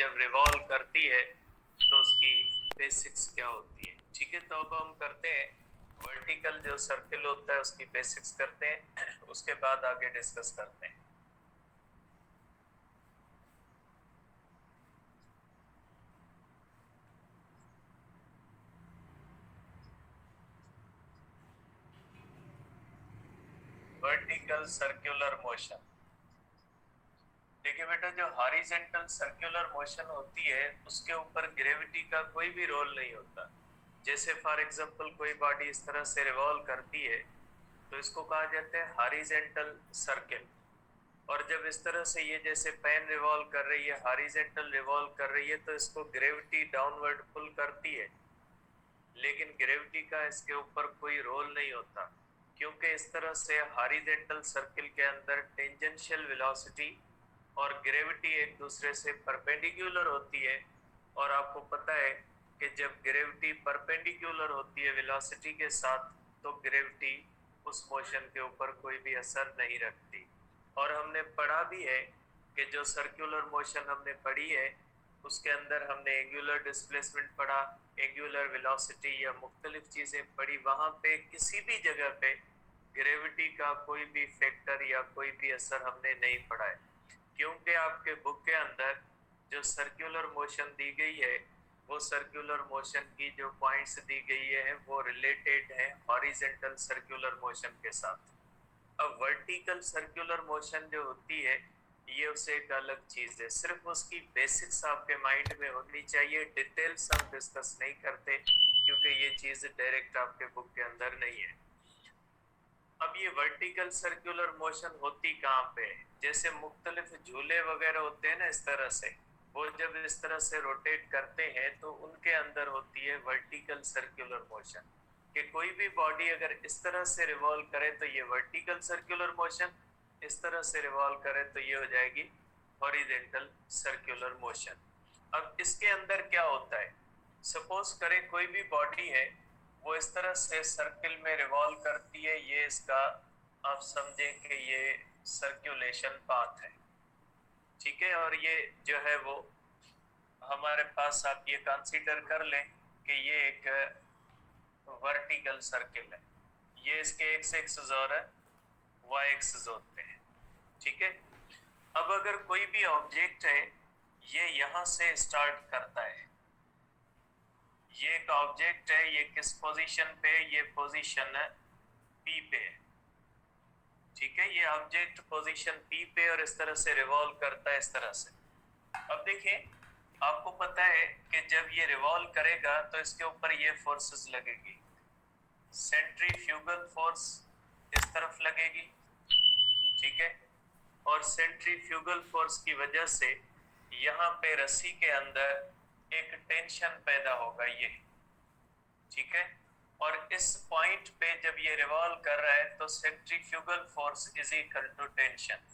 जब रिवॉल्व करती है तो उसकी बेसिक्स क्या होती है। ठीक है, तो अब हम करते हैं वर्टिकल जो सर्किल होता है उसकी बेसिक्स करते हैं, उसके बाद आगे डिस्कस करते हैं। Vertical circular motion. देखिए बेटा, जो हॉरिजॉन्टल सर्कुलर मोशन होती है उसके ऊपर ग्रेविटी का कोई भी रोल नहीं होता। जैसे फॉर एग्जांपल कोई बॉडी इस तरह से रिवॉल्व करती है तो इसको कहा जाता है हॉरिजॉन्टल सर्किल। और जब इस तरह से ये जैसे पेन रिवॉल्व कर रही है, हॉरिजॉन्टल रिवॉल्व कर रही है, तो इसको ग्रेविटी डाउनवर्ड पुल करती है, लेकिन ग्रेविटी का इसके ऊपर कोई रोल नहीं होता, क्योंकि इस तरह से हॉरिजॉन्टल सर्किल के अंदर टेंजेंशियल वेलोसिटी और ग्रेविटी एक दूसरे से परपेंडिकुलर होती है। और आपको पता है कि जब ग्रेविटी परपेंडिकुलर होती है वेलोसिटी के साथ, तो ग्रेविटी उस मोशन के ऊपर कोई भी असर नहीं रखती। और हमने पढ़ा भी है कि जो सर्कुलर मोशन हमने पढ़ी है उसके अंदर हमने एंगुलर डिस्प्लेसमेंट पढ़ा, एंगुलर वेलोसिटी या मुख्तलिफ चीजें पढ़ी। वहां पे किसी भी जगह पे ग्रेविटी का कोई भी फैक्टर या कोई भी असर हमने नहीं पढ़ा है, क्योंकि आपके बुक के अंदर जो सर्कुलर मोशन दी गई है वो सर्कुलर मोशन की जो पॉइंट्स दी गई है वो रिलेटेड है हॉरिजॉन्टल सर्कुलर मोशन के साथ। अब वर्टिकल सर्कुलर मोशन जो होती है ये उसे एक अलग चीज है, सिर्फ उसकी बेसिक्स आपके माइंड में होनी चाहिए। डिटेल्स हम डिस्कस नहीं करते क्योंकि ये चीज डायरेक्ट आपके बुक के अंदर नहीं है। अब ये वर्टिकल सर्कुलर मोशन होती कहाँ पे है? जैसे मुख्तलिफ झूले वगैरह होते हैं ना, इस तरह से वो जब इस तरह से रोटेट करते हैं तो उनके अंदर होती है वर्टिकल सर्कुलर मोशन। कि कोई भी बॉडी अगर इस तरह से रिवॉल्व करे तो ये वर्टिकल सर्कुलर मोशन, इस तरह से रिवॉल्व करे तो ये हो जाएगी हॉरिजॉन्टल सर्कुलर मोशन। अब इसके अंदर क्या होता है, सपोज करें कोई भी बॉडी है वो इस तरह से सर्किल में रिवॉल्व करती है, ये इसका आप समझें कि ये सर्कुलेशन पाथ है। ठीक है, और ये जो है वो हमारे पास आप ये कंसीडर कर लें कि ये एक वर्टिकल सर्किल है। ये इसके एक्स एक्सिस और वाई एक्सिस होते हैं। ठीक है, अब अगर कोई भी ऑब्जेक्ट है ये यहां से स्टार्ट करता है, ये एक ऑब्जेक्ट है, ये किस पोजीशन पे, ये पोजीशन पी पे है। ठीक है, ये ऑब्जेक्ट पोजीशन पी पे और इस तरह से रिवॉल्व करता है इस तरह से। अब देखिए, आपको पता है कि जब ये रिवॉल्व करेगा तो इसके ऊपर ये फोर्सेस लगेगी, सेंट्रीफ्यूगल फोर्स इस तरफ लगेगी। ठीक है, और सेंट्रीफ्यूगल फोर्स की वजह से यहाँ पे रस्सी के अंदर एक टेंशन पैदा होगा ये। ठीक है, और इस पॉइंट पे जब ये रिवॉल्व कर रहा है तो centrifugal force is equal to tension.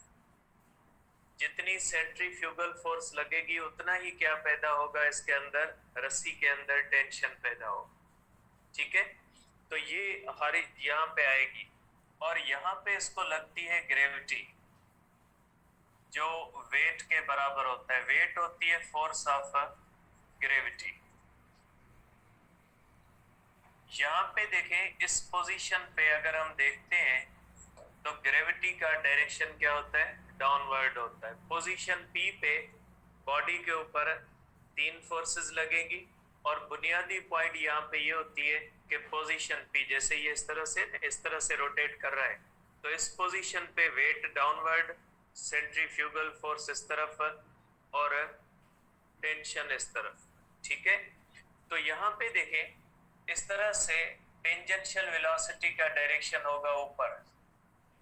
जितनी सेंट्रीफ्यूगल फोर्स लगेगी उतना ही क्या पैदा होगा, इसके अंदर रस्सी के अंदर टेंशन पैदा होगा। ठीक है, तो ये हमारी यहाँ पे आएगी और यहाँ पे इसको लगती है ग्रेविटी, जो वेट के बराबर होता है। वेट होती है फोर्स ऑफ ग्रेविटी। यहाँ पे देखें, इस पोजीशन पे अगर हम देखते हैं तो ग्रेविटी का डायरेक्शन क्या होता है, डाउनवर्ड होता है। पोजीशन पी पे बॉडी के ऊपर तीन फोर्सेस लगेंगी और बुनियादी पॉइंट यहाँ पे ये होती है कि पोजीशन पी, जैसे ये इस तरह से रोटेट कर रहा है तो इस पोजीशन पे वेट डाउनवर्ड, सेंट्रीफ्यूगल फोर्स इस तरफ और टेंशन इस तरफ। ठीक है, तो यहाँ पे देखें इस तरह से टेंजेंशियल वेलोसिटी का डायरेक्शन होगा ऊपर।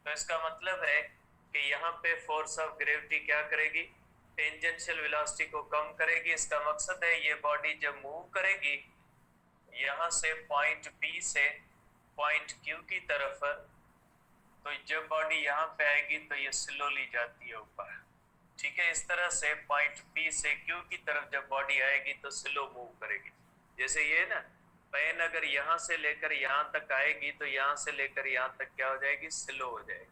तो इसका मतलब है कि यहाँ पे फोर्स ऑफ ग्रेविटी क्या करेगी, टेंजेंशियल वेलोसिटी को कम करेगी। इसका मकसद है ये बॉडी जब मूव करेगी यहाँ से पॉइंट पी से पॉइंट क्यू की तरफ, तो जब बॉडी यहाँ पे आएगी तो ये स्लोली जाती है ऊपर। ठीक है, इस तरह से पॉइंट पी से क्यू की तरफ जब बॉडी आएगी तो स्लो मूव करेगी। जैसे ये ना पेन अगर यहाँ से लेकर यहाँ तक आएगी तो यहाँ से लेकर यहाँ तक क्या हो जाएगी, स्लो हो जाएगी,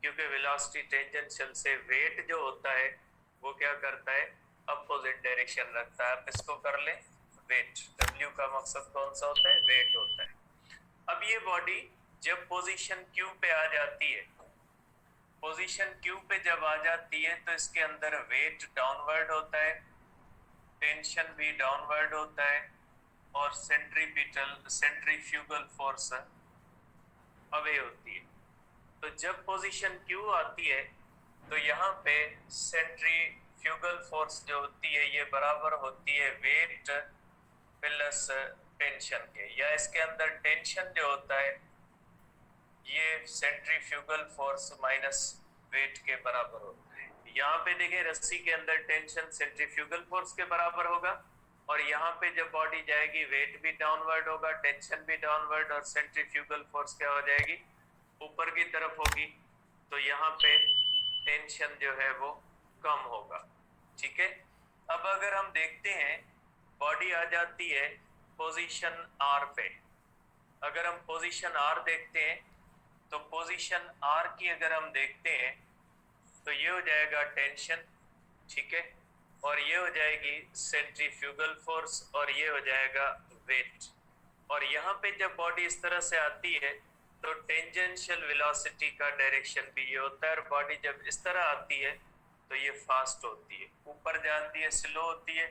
क्योंकि वेलोसिटी टेंजेंशियल से वेट जो होता है वो क्या करता है, अपोजिट डायरेक्शन रखता है। आप इसको कर ले वेट। W का मकसद कौन सा होता है? वेट होता है। अब ये बॉडी जब पोजीशन Q पे आ जाती है, पोजीशन Q पे जब आ जाती है तो इसके अंदर वेट डाउनवर्ड होता है, टेंशन भी डाउनवर्ड होता है और सेंट्रीफ्यूगल फोर्स अवे होती है। तो जब पोजीशन Q आती है तो यहाँ पे सेंट्रीफ्यूगल फोर्स जो होती है ये बराबर होती है वेट प्लस टेंशन के, या इसके अंदर टेंशन जो होता है ये सेंट्रीफ्यूगल फोर्स माइनस वेट के बराबर होता है। यहाँ पे देखें रस्सी के अंदर टेंशन सेंट्रीफ्यूगल फोर्स के बराबर होगा और यहाँ पे जब बॉडी जाएगी वेट भी डाउनवर्ड होगा, टेंशन भी डाउनवर्ड और सेंट्रीफ्यूगल फोर्स क्या हो जाएगी? ऊपर की तरफ होगी। तो यहाँ पे टेंशन जो है वो कम होगा। ठीक है। अब अगर हम देखते हैं बॉडी आ जाती है पोजीशन R पे, अगर हम पोजीशन R देखते हैं तो पोजीशन R की अगर हम देखते हैं तो ये हो जाएगा टेंशन, ठीक है, और ये हो जाएगी सेंट्रीफ्यूगल फोर्स और ये हो जाएगा वेट। और यहाँ पे जब बॉडी इस तरह से आती है तो टेंजेंशियल वेलोसिटी का डायरेक्शन भी ये होता है और बॉडी जब इस तरह आती है तो ये फास्ट होती है, ऊपर जाती है स्लो होती है,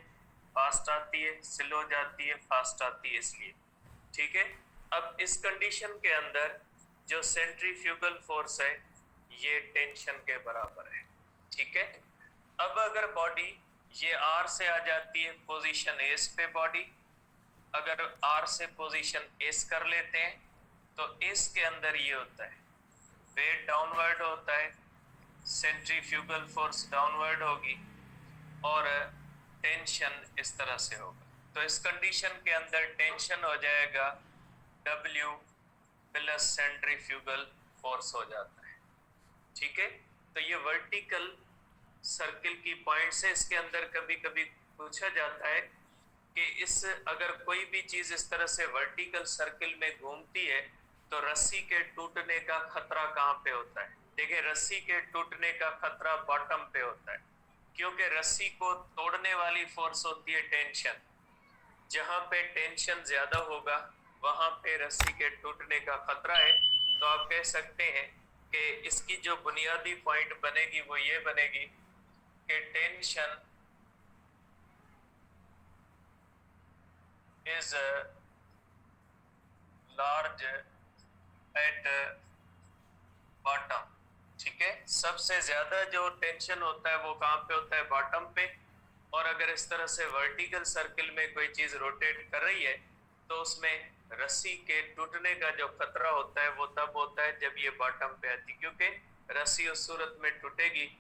फास्ट आती है, स्लो जाती है, फास्ट आती है, इसलिए। ठीक है। अब इस कंडीशन के अंदर जो सेंट्रीफ्यूगल फोर्स है ये टेंशन के बराबर है। ठीक है। अब अगर बॉडी ये R से आ जाती है पोजीशन एस पे, बॉडी अगर R से पोजीशन एस कर लेते हैं तो एस के अंदर ये होता है वेट डाउनवर्ड होता है, सेंट्रीफ्यूगल फोर्स डाउनवर्ड होगी और टेंशन इस तरह से होगा। तो इस कंडीशन के अंदर टेंशन हो जाएगा W प्लस सेंट्रीफ्यूगल फोर्स हो जाता है। ठीक है। तो ये वर्टिकल सर्किल की पॉइंट से इसके अंदर कभी कभी पूछा जाता है कि इस अगर कोई भी चीज इस तरह से वर्टिकल सर्किल में घूमती है तो रस्सी के टूटने का खतरा कहाँ पे होता है? देखिए रस्सी के टूटने का खतरा बॉटम पे होता है, क्योंकि रस्सी को तोड़ने वाली फोर्स होती है टेंशन। जहां पे टेंशन ज्यादा होगा वहां पे रस्सी के टूटने का खतरा है। तो आप कह सकते हैं कि इसकी जो बुनियादी पॉइंट बनेगी वो ये बनेगी कि tension is large at bottom. ठीक है। सबसे ज्यादा जो टेंशन होता है वो कहाँ पे होता है? बॉटम पे। और अगर इस तरह से वर्टिकल सर्किल में कोई चीज रोटेट कर रही है तो उसमें रस्सी के टूटने का जो खतरा होता है वो तब होता है जब ये बॉटम पे आती, क्योंकि रस्सी उस सूरत में टूटेगी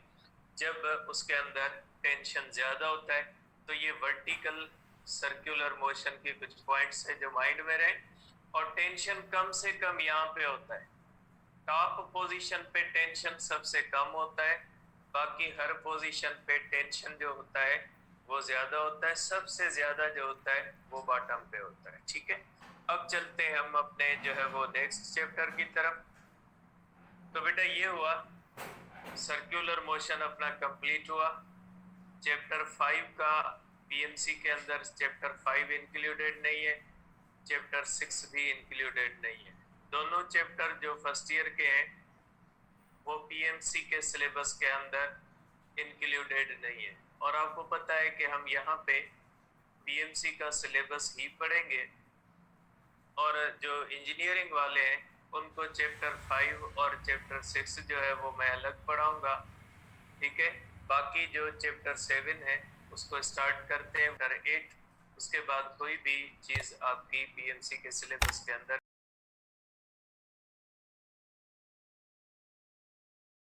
जब उसके अंदर टेंशन ज्यादा होता है। तो ये वर्टिकल सर्कुलर मोशन के कुछ पॉइंट्स है जो माइंड में रहे। और टेंशन कम से कम यहाँ पे होता है, टॉप पोजीशन पे टेंशन सबसे कम होता है, बाकी हर पोजीशन पे टेंशन जो होता है वो ज्यादा होता है। सबसे ज्यादा जो होता है वो बॉटम पे होता है। ठीक है। अब चलते हैं हम अपने जो है वो नेक्स्ट चैप्टर की तरफ। तो बेटा ये हुआ सर्कुलर मोशन अपना कंप्लीट हुआ। चैप्टर 5 का पीएमसी के अंदर चैप्टर 5 इंक्लूडेड नहीं है, चैप्टर 6 भी इंक्लूडेड नहीं है। दोनों चैप्टर जो फर्स्ट ईयर के हैं वो पीएमसी के सिलेबस के अंदर इंक्लूडेड नहीं है। और आपको पता है कि हम यहाँ पे पीएमसी का सिलेबस ही पढ़ेंगे और जो इंजीनियरिंग वाले हैं उनको चैप्टर 5 और चैप्टर 6 जो है वो मैं अलग पढ़ाऊंगा। ठीक है। बाकी जो चैप्टर 7 है उसको स्टार्ट करते हैं चैप्टर 8, उसके बाद कोई भी चीज़ आपकी पीएमसी के सिलेबस के अंदर